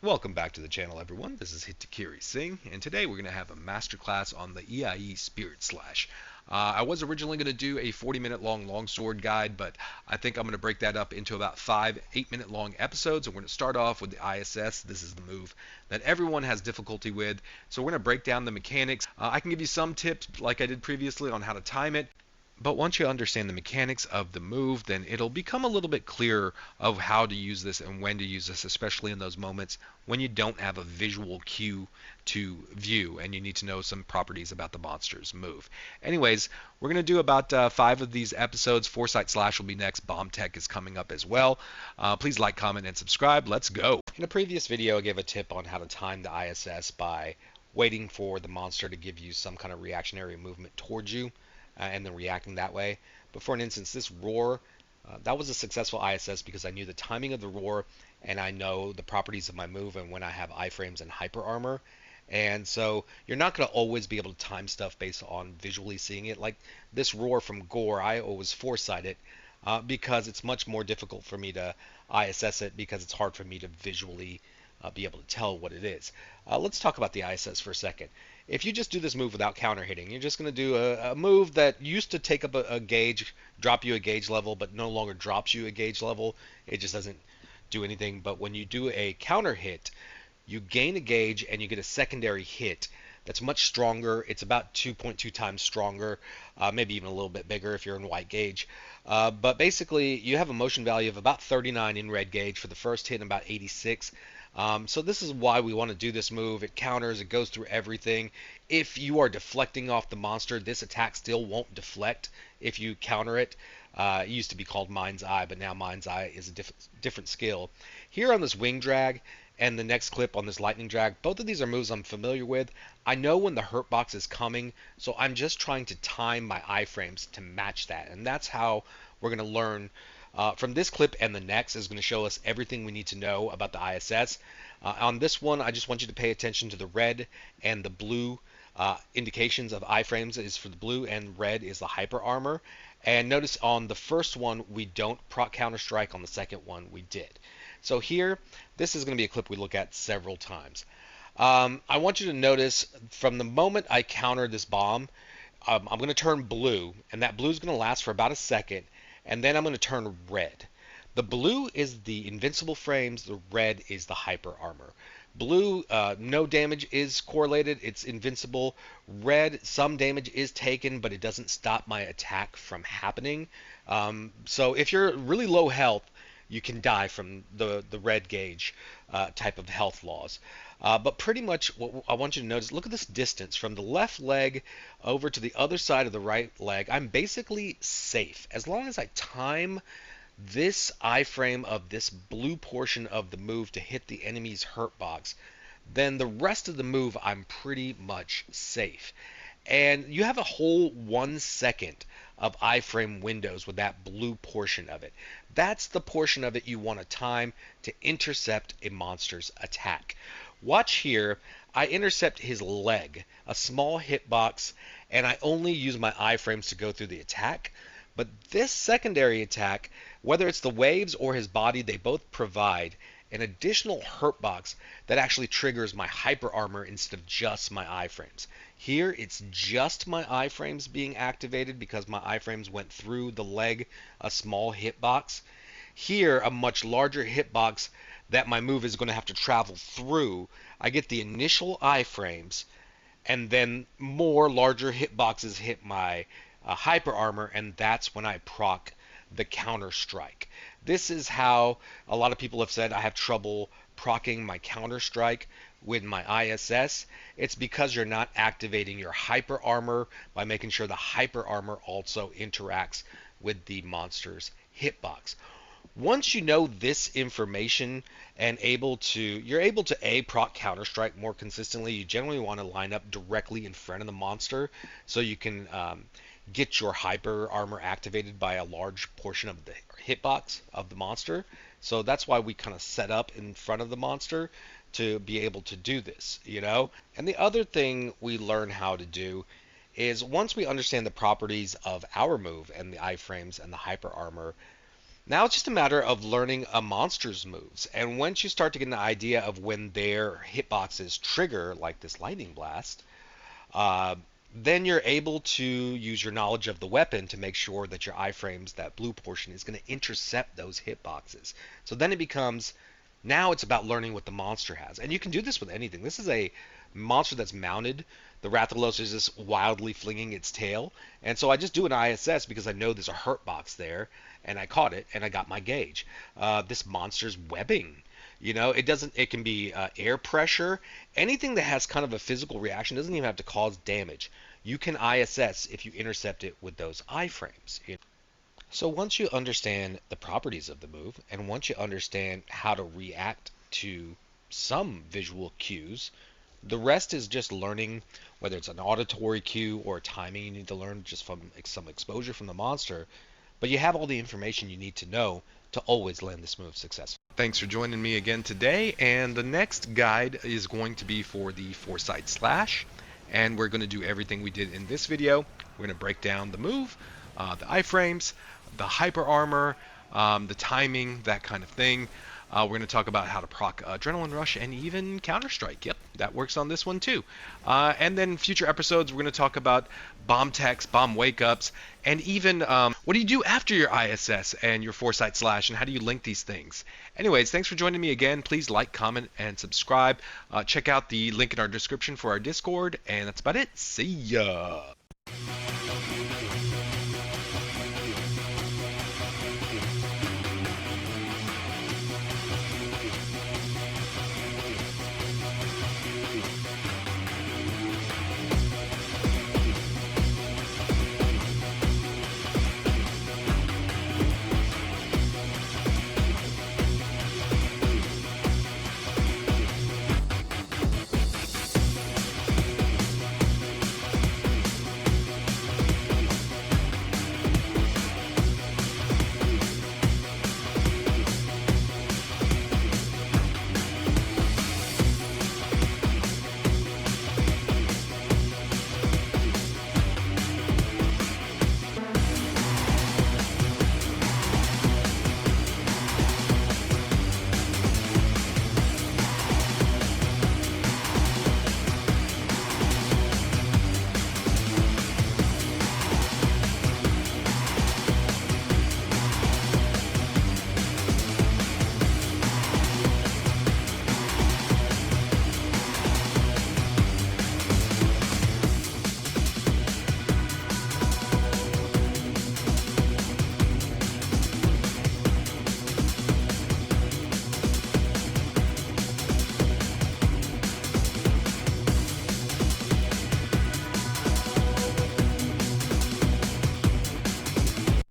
Welcome back to the channel, everyone. This is Hitakiri Singh, and today we're going to have a masterclass on the Iai Spirit Slash. I was originally going to do a 40-minute long longsword guide, but I think I'm going to break that up into about 5 8-minute long episodes. And we're going to start off with the ISS. This is the move that everyone has difficulty with. So we're going to break down the mechanics. I can give you some tips, like I did previously, on how to time it. But once you understand the mechanics of the move, then it'll become a little bit clearer of how to use this and when to use this, especially in those moments when you don't have a visual cue to view and you need to know some properties about the monster's move. Anyways, we're going to do about 5 of these episodes. Foresight Slash will be next. Bomb Tech is coming up as well. Please like, comment, and subscribe. Let's go. In a previous video, I gave a tip on how to time the ISS by waiting for the monster to give you some kind of reactionary movement towards you. And then reacting that way. But for an instance, this roar, that was a successful ISS because I knew the timing of the roar and I know the properties of my move and when I have iframes and hyper armor. And so you're not going to always be able to time stuff based on visually seeing it. Like this roar from Gore, I always foresight it because it's much more difficult for me to ISS it because it's hard for me to visually be able to tell what it is. Let's talk about the ISS for a second. If you just do this move without counter hitting, you're just going to do a move that used to take up a gauge, drop you a gauge level, but no longer drops you a gauge level. It just doesn't do anything. But when you do a counter hit, you gain a gauge and you get a secondary hit that's much stronger. It's about 2.2 times stronger, maybe even a little bit bigger if you're in white gauge. But basically, you have a motion value of about 39 in red gauge for the first hit and about 86. So this is why we want to do this move. It counters, it goes through everything. If you are deflecting off the monster, this attack still won't deflect if you counter it. It used to be called Mind's Eye, but now Mind's Eye is a different skill. Here on this wing drag and the next clip on this lightning drag, both of these are moves I'm familiar with. I know when the hurt box is coming, so I'm just trying to time my iframes to match that. And that's how we're going to learn from this clip, and the next is going to show us everything we need to know about the ISS. On this one, I just want you to pay attention to the red and the blue indications of iframes is for the blue, and red is the hyper armor. And notice on the first one, we don't proc counter strike. On the second one, we did. So here, this is going to be a clip we look at several times. I want you to notice from the moment I counter this bomb, I'm going to turn blue, and that blue is going to last for about a second. And then I'm going to turn red. The blue is the invincible frames, the red is the hyper armor. Blue, no damage is correlated, it's invincible. Red, some damage is taken, but it doesn't stop my attack from happening. So if you're really low health, you can die from the red gauge type of health loss. But pretty much what I want you to notice, look at this distance from the left leg over to the other side of the right leg. I'm basically safe. As long as I time this iframe of this blue portion of the move to hit the enemy's hurt box, then the rest of the move I'm pretty much safe. And you have a whole 1 second of iframe windows with that blue portion of it. That's the portion of it you want to time to intercept a monster's attack. Watch here, I intercept his leg, a small hitbox, and I only use my iframes to go through the attack. But this secondary attack, whether it's the waves or his body, they both provide an additional hurt box that actually triggers my hyper armor instead of just my iframes. Here it's just my iframes being activated because my iframes went through the leg, a small hitbox. Here, a much larger hitbox that my move is going to have to travel through. I get the initial iframes, and then more larger hitboxes hit my hyper armor, and that's when I proc the counter strike. This is how a lot of people have said I have trouble proccing my counter strike with my ISS. It's because you're not activating your hyper armor by making sure the hyper armor also interacts with the monster's hitbox. Once you know this information and you're able to proc counter strike more consistently, you generally want to line up directly in front of the monster so you can get your hyper armor activated by a large portion of the hitbox of the monster. So that's why we kind of set up in front of the monster to be able to do this, you know? And the other thing we learn how to do is once we understand the properties of our move and the iframes and the hyper armor, Now it's just a matter of learning a monster's moves. And once you start to get an idea of when their hitboxes trigger, like this lightning blast, uh, then you're able to use your knowledge of the weapon to make sure that your iframes, that blue portion, is going to intercept those hitboxes. So then it becomes, now it's about learning what the monster has. And you can do this with anything. This is a monster that's mounted. The Rathalos is just wildly flinging its tail. And so I just do an ISS because I know there's a hurt box there. And I caught it and I got my gauge. This monster's webbing. You know, it doesn't. It can be air pressure, anything that has kind of a physical reaction. Doesn't even have to cause damage. You can ISS if you intercept it with those iframes. So once you understand the properties of the move, and once you understand how to react to some visual cues, the rest is just learning whether it's an auditory cue or timing you need to learn just from some exposure from the monster. But you have all the information you need to know to always land this move successfully. Thanks for joining me again today, and the next guide is going to be for the Foresight Slash, and we're going to do everything we did in this video. We're going to break down the move, the iframes, the hyper armor, the timing, that kind of thing. We're going to talk about how to proc Adrenaline Rush and even Counter-Strike. Yep, that works on this one too. And then future episodes, we're going to talk about bomb techs, bomb wake-ups, and even what do you do after your ISS and your Foresight Slash, and how do you link these things? Anyways, thanks for joining me again. Please like, comment, and subscribe. Check out the link in our description for our Discord, and that's about it. See ya!